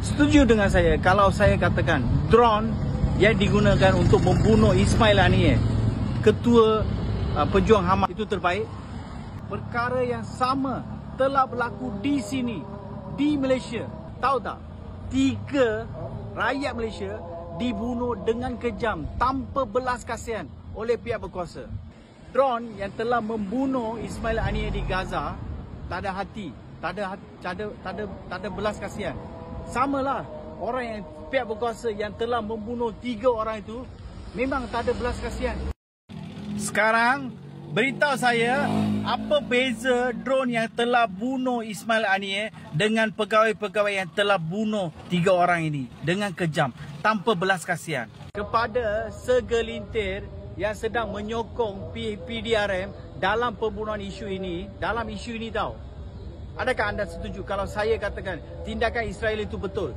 Setuju dengan saya kalau saya katakan drone yang digunakan untuk membunuh Ismail Haniyeh, ketua pejuang Hamas, itu terbaik. Perkara yang sama telah berlaku di sini, di Malaysia. Tahu tak? 3 rakyat Malaysia dibunuh dengan kejam tanpa belas kasihan oleh pihak berkuasa. Drone yang telah membunuh Ismail Haniyeh di Gaza tak ada hati, tak ada belas kasihan. Samalah orang yang pihak berkuasa yang telah membunuh 3 orang itu memang tak ada belas kasihan. Sekarang beritahu saya apa beza drone yang telah bunuh Ismail Haniyeh dengan pegawai-pegawai yang telah bunuh 3 orang ini dengan kejam tanpa belas kasihan. Kepada segelintir yang sedang menyokong PDRM dalam pembunuhan isu ini, tahu. Adakah anda setuju kalau saya katakan tindakan Israel itu betul?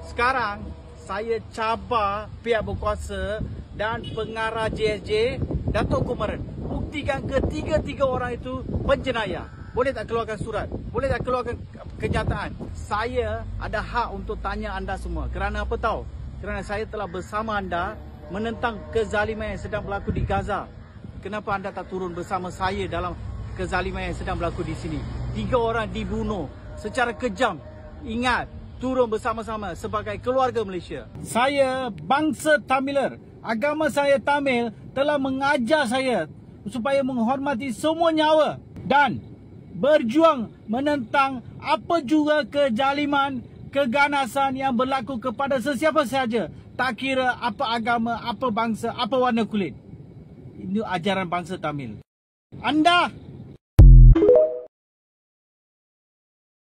Sekarang saya cabar pihak berkuasa dan pengarah JSJ, Datuk Kumaran, buktikan ketiga-tiga orang itu penjenayah. Boleh tak keluarkan surat? Boleh tak keluarkan kenyataan? Saya ada hak untuk tanya anda semua. Kerana apa tahu? Kerana saya telah bersama anda menentang kezaliman yang sedang berlaku di Gaza. Kenapa anda tak turun bersama saya dalam kezaliman yang sedang berlaku di sini? 3 orang dibunuh secara kejam. Ingat, turun bersama-sama sebagai keluarga Malaysia. Saya bangsa Tamiler. Agama saya Tamil telah mengajar saya supaya menghormati semua nyawa dan berjuang menentang apa juga kezaliman, keganasan yang berlaku kepada sesiapa sahaja. Tak kira apa agama, apa bangsa, apa warna kulit. Ini ajaran bangsa Tamil. Anda